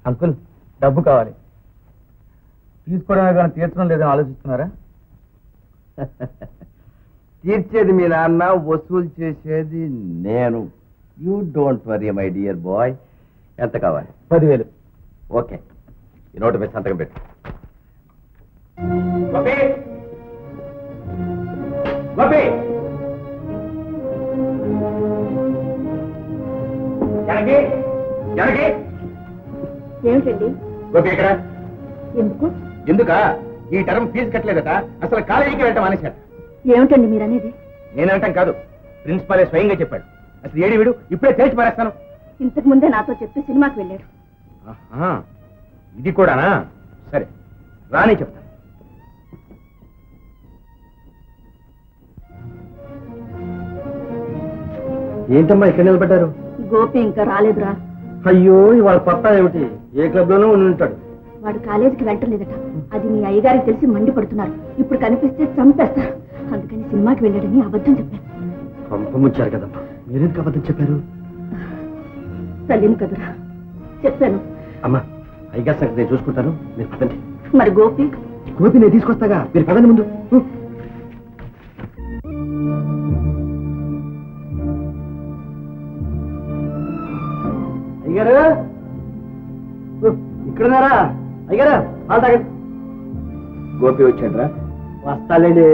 Uncle, డబ్బు కావాలి. తీసుకోవడమే కానీ తీర్చడం లేదని ఆలోచిస్తున్నారా? తీర్చేది మీ నాన్న, వసూలు చేసేది నేను. You don't worry my dear bye. ఎంత కావాలి? 10,000. ఓకే, ఈ నోటు మీద సంతకం పెట్టు. ఏమిటండి? గోపి ఎక్కడ? ఎందుకు? ఎందుకా? ఈ టర్మ్ ఫీజు కట్టలేదట, అసలు కాలేజీకి వెళ్ళటం మానేశాడు. ఏమిటండి మీరనేది? నేనంటాం కాదు, ప్రిన్సిపాలే స్వయంగా చెప్పాడు. అసలు ఏడి వీడు, ఇప్పుడే తేల్చి మారేస్తాను. ఇంతకు ముందే నాతో చెప్పి సినిమాకి వెళ్ళాడు. ఇది కూడానా? సరే రాని చెప్తాను. ఏంటమ్మా ఇక్కడ నిలబడ్డారు? గోపి ఇంకా రాలేదురా. అయ్యో, ఇవాళ కొత్త ఏమిటి? ఏ క్లబ్ లోనూ ఉండి ఉంటాడు. వాడు కాలేజీకి వెళ్ళలేదట. అది మీ అయ్యగారికి తెలిసి మండిపడుతున్నారు. ఇప్పుడు కనిపిస్తే చంపేస్తారు. అందుకని సినిమాకి వెళ్ళాడని అబద్ధం చెప్పాను. పంపముచ్చారు కదమ్మా, మీరెందుకు అబద్ధం చెప్పారు? తల్లిని కదురా చెప్పాను. అమ్మా, అయ్యగారి సంగతి నేను చూసుకుంటాను, మీరు పదండి. మరి గోపి? గోపి నేను తీసుకొస్తాగా, మీరు పదండి ముందు. అయ్యారు ఇక్కడున్నారా? అయ్యారా పాలు తాగండి. గోపి వచ్చాడ్రా? వస్తాలేండి,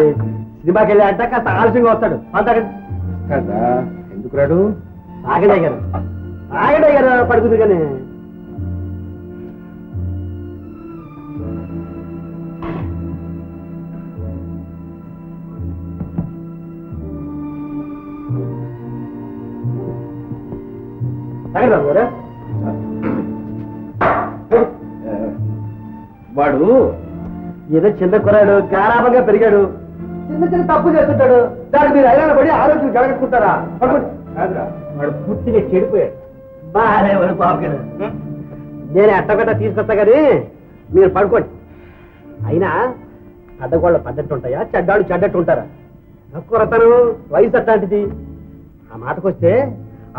సినిమాకి వెళ్ళి అంటే కాస్త ఆలస్యంగా వస్తాడు. పాలు తాగండి. కదా ఎందుకు రాడు? తాగండి అయ్యారు, తాగండి అయ్యారు, పడుకుంది కానీ. వాడు ఏదో చిన్న కుర్రాడు, గారాభంగా పెరిగాడు, చిన్న చిన్న తప్పు చేస్తుంటాడు. దానికి మీరు అయినా పడి ఆరోగ్యం జరగట్టుకుంటారా? వాడు పూర్తిగా చెడిపోయాడు. బాగానే వాడు బాబు, నేను ఎట్టగట్ట తీసుకొస్తా కానీ మీరు పడుకోండి. అయినా అడ్డగోళ్ళ పద్ధతి ఉంటాయా? చెడ్డాడు చెడ్డట్టు ఉంటారా? కురతనం వయసు అట్లాంటిది. ఆ మాటకొస్తే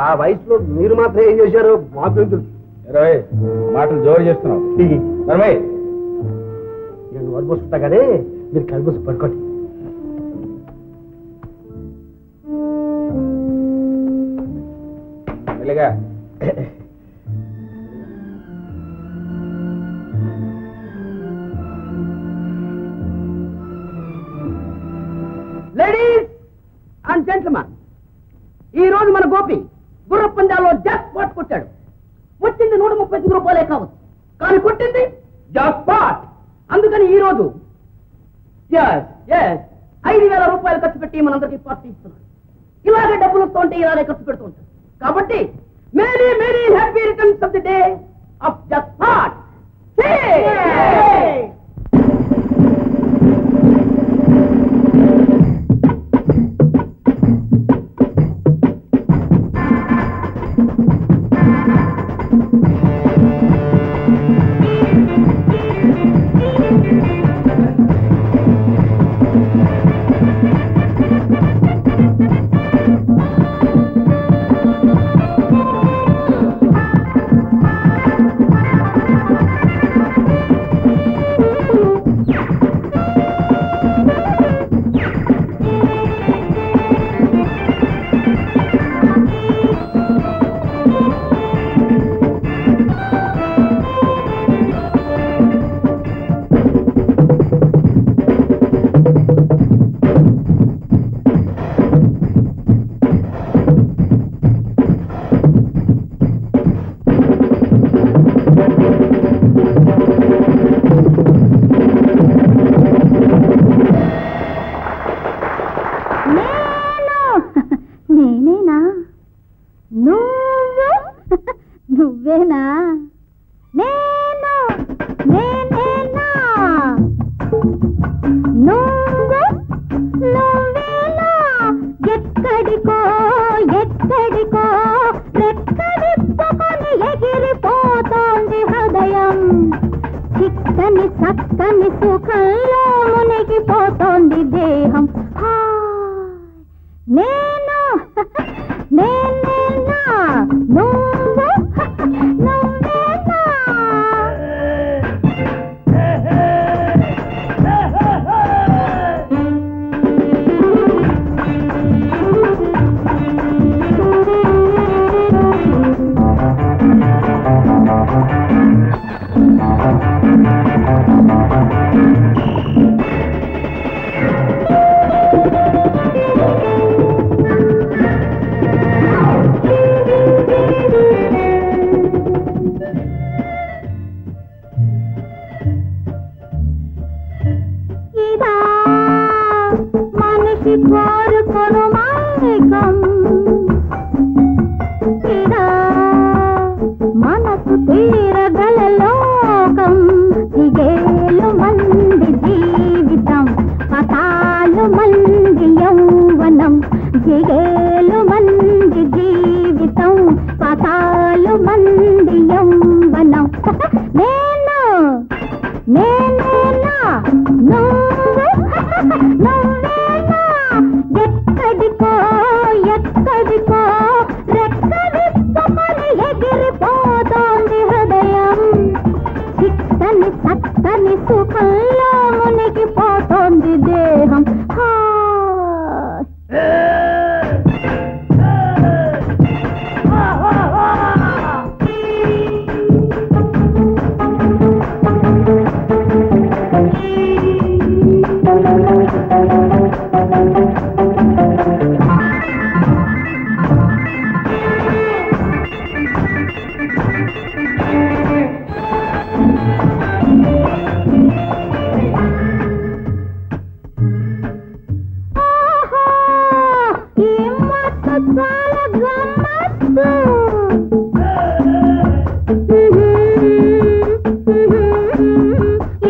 ఆ వయసులో మీరు మాత్రం ఏం చేశారు మాకు తెలుసు. మాటలు జోరు చేస్తున్నావు. నేను నోరు పోసుకుంటా కానీ మీరు కలిపి పడుకోండి. మెల్లగా. లేడీస్ అండ్ జెంట్మెన్, ఈ రోజు మన గోపి గుర్ర పందాల్లో జాక్ పాట్ కొట్టాడు. వచ్చింది 139 రూపాయలే కావచ్చు, కానీ కొట్టింది జాక్ పాట్. అందుకని ఈ రోజు 5,000 రూపాయలు ఖర్చు పెట్టి మనందరికీ పార్టీ ఇస్తున్నాడు. ఇలాగే డబ్బులు వస్తూ ఉంటే ఇలాగే ఖర్చు పెడుతూ ఉంటాడు. కాబట్టి many many happy returns of the day of jackpot. నువ్వేనా? నేను నేనేనా? నువ్వు నువ్వేనా? ఎక్కడికో ఎక్కడికో రెక్కడిప్పుకొని ఎగిరిపోతోంది హృదయం. చిక్కని చక్కని సుఖంలో మునిగిపోతోంది దేహం. నేను నేనేనా? నువ్వు నువ్వేనా? గలగల లోకం దిగేలు మంది జీవితం పతాలు మంది యౌవనం దిగేలు మంది జీవితం పతాలు మంది యౌవనం నేనేనా నువ్వేనా ఎక్కడికో ఎక్కడికో రెక్కవిప్పుకొని ఎగిరిపోతోంది హృదయం చిక్కని చక్కని సుఖంలో మునిగిపోతోంది దేహం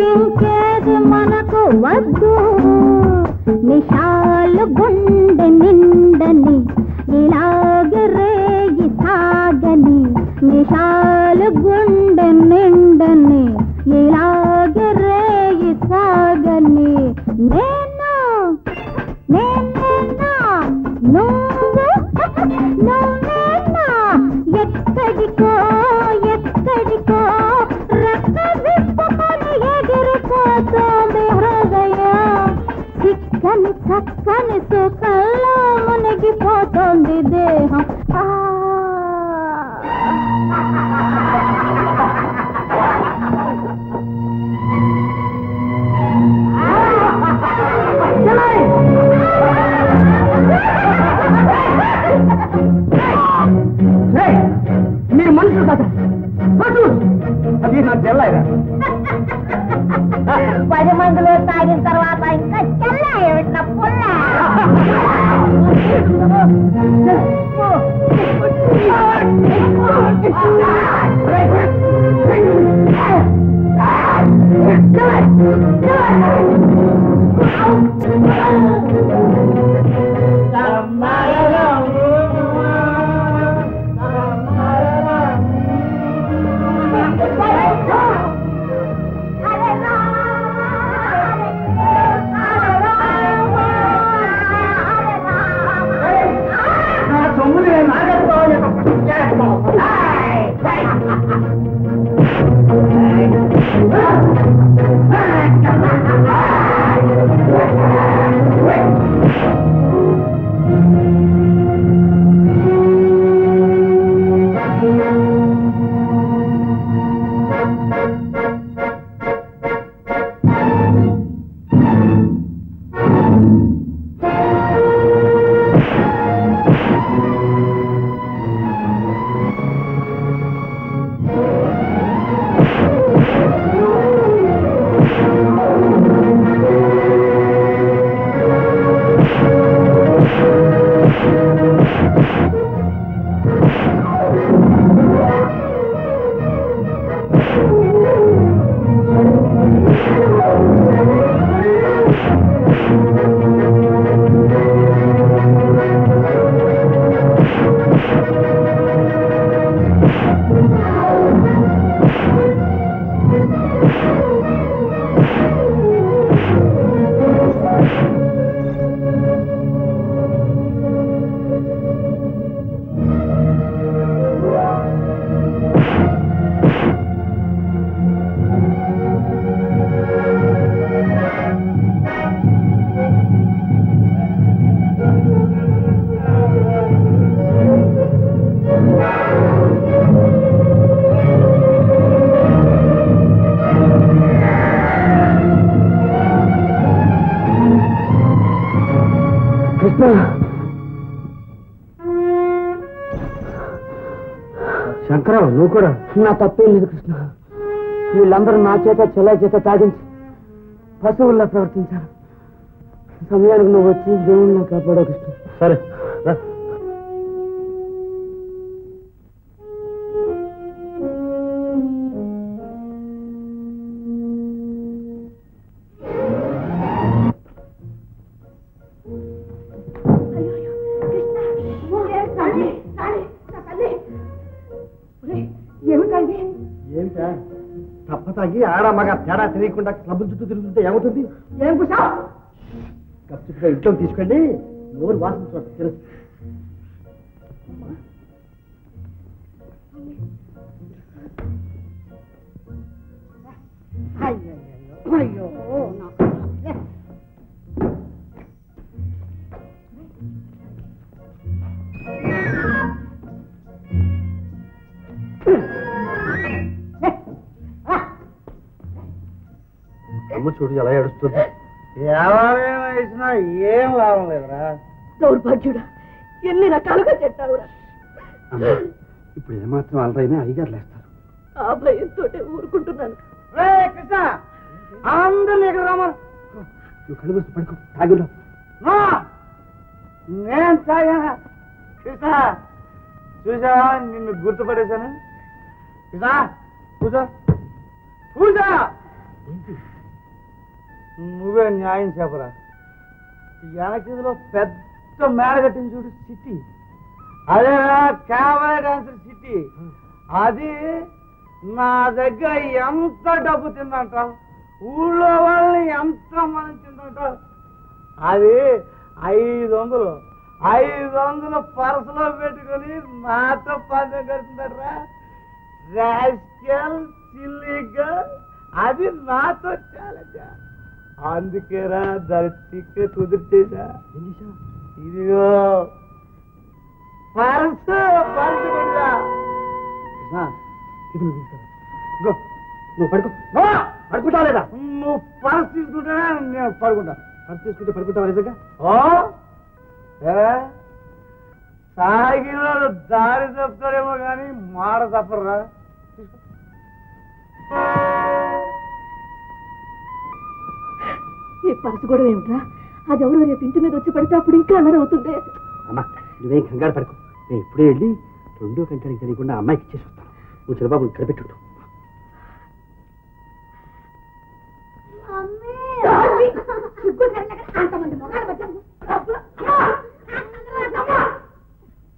ఇంకేది మనకు వద్దు నిషాలు గుండె నిండని ఇలాగే రేగి సాగని నిషాలు గుండె నిండని ఇలాగే రేగి సాగని నేనేనా నువ్వేనా ఎక్కడికో ఎక్కడికో రెక్క విప్పుకొని ఎగిరిపోతోంది హృదయం చిక్కని చక్కని సుఖంలో మునిగిపోతోంది దేహం మీరు మనుషులు కదా పశువులు. అది నా చెల్లాయిరా 10 మందులు తాగిన తర్వాత ఇంకా చెల్లాయిన పుల్ల శంకరం నువ్వు కూడా నా తప్పేం లేదు కృష్ణ. వీళ్ళందరూ నా చేత చెల్లాయి చేత తాగించి పశువుల్లా ప్రవర్తించారు. సమయానికి నువ్వు వచ్చి దేవుళ్ళని కాపాడావు కృష్ణ. సరే రా. తప్ప తాగి ఆడమ్మగా తేడా తెలియకుండా క్లబ్ చుట్టూ తిరుగుతుంటే ఏమవుతుంది? ఏం కూర్చో ఖచ్చితంగా ఇంట్లో తీసుకెళ్ళి నోరు వాసన చూడ తెలుసు. అయ్యో అమ్మ చూడు ఎలా ఏడుస్తుంది. ఎవరైనా ఇచ్చినా ఏం లాభం లేదురా. దౌర్భాగ్యుడా, ఎన్ని రకాలుగా చెట్టావురా. ఇప్పుడు ఏమాత్రం అలరైనా అయ్యగారు లేస్తారు. ఆ భయంతో ఊరుకుంటున్నాను. కృష్ణ అందరినీ ఇక్కడ రామా. నువ్వు కళ్ళు మూసి పడుకో, తాగులో. నేను తాగానా? కృష్ణ చూసా, నిన్ను గుర్తుపడేశాను. కృష్ణ పూజ పూజ, నువ్వే న్యాయం చెప్పరా. వెనకిదిలో పెద్ద మేడ కట్టింది చూడు, సిటీ. అదే కెమెరా డాన్సర్ సిటీ. అది నా దగ్గర ఎంత డబ్బు తిందంట, ఊళ్ళో వాళ్ళని ఎంత మనం తిందంట. అది 500 పర్సులో పెట్టుకొని నాతో పందెం కడుతుందట్రా. రాస్కెల్ సిల్లీగా అది నాతో ఛాలెంజ్. అందుకేరా దాని తిక్క కుదిర్చేసా. ఇదిగో పర్సు కొడుగా. నువ్వు పడుకో. పడుకుంటావా లేదా? నువ్వు పర్సు తీసుకుంటానే నేను పడుకుంటా. పర్సు తీసుకుంటే పడుకుంటావా నిజంగా? ఓ సాగిలో దారి తప్పుతారేమో కానీ మాట తప్పరా. ఈ పరసు కూడా ఏమిట్రా? అది ఎవరు రేపు ఇంటి మీద వచ్చి పడితే అప్పుడు ఇంకా అల్లరి అవుతుంది. అమ్మా నువ్వేం కంగారు పడుకో. నేను ఇప్పుడే వెళ్ళి 2 గంటలకు తెలియకుండా అమ్మాయికి ఇచ్చేసి వస్తాను. నువ్వు చిన్నబాబు ఇక్కడ పెట్టుంటు.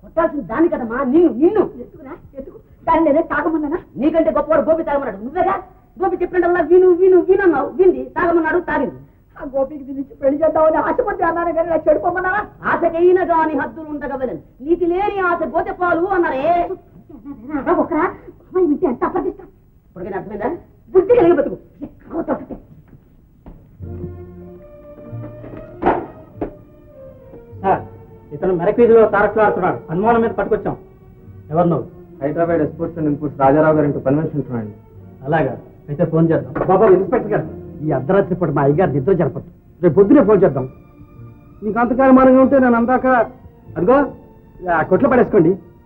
కొట్టాల్సిన దాని కదమ్మా నిన్ను ఎత్తుకురా, ఎత్తుకు. దాన్ని నేనే తాగమన్నానా? నీకంటే గొప్పవాడు గోపి తాగమన్నాడు. నువ్వేగా గోపి చెప్పినట్టల్లా వినన్నావు. వింది తాగమన్నాడు, తాగింది. ఆ గోపికి తినిచ్చి పెళ్లి చేద్దామని ఆశపడి అన్నాను కానీ నాకు చెడిపోమన్నావా? ఆశకైనా గాని హద్దులు ఉండగవలను. నీతి లేని ఆశ పోతే పాలు అన్నారే. ఒకరా అమ్మాయి వింటే ఎంత అప్పగిస్తా. ఇప్పటికైనా అర్థమైందా? బుద్ధి కలిగి బతుకు. సార్, ఇతను మెరక్వీధిలో తారక్లో ఆడుతున్నాడు. అనుమానం మీద పట్టుకొచ్చాం. ఎవరు నువ్వు? Hyderabad exports and imports Rajarao గారు ఇంటూ కన్వెన్షన్ ఉంటున్నాండి. అలాగా, అయితే ఫోన్ చేద్దాం. బాబా ఇన్స్పెక్టర్ గారు, ఈ అర్ధరాత్రి పూట మా అయ్యగారు నిద్ర జరపద్దు. రేపు పొద్దునే ఫోన్ చేద్దాం. మీకు అంతకాలం మనగా ఉంటే నేను అందాక అదిగో ఆ కొట్లో పడేసుకోండి.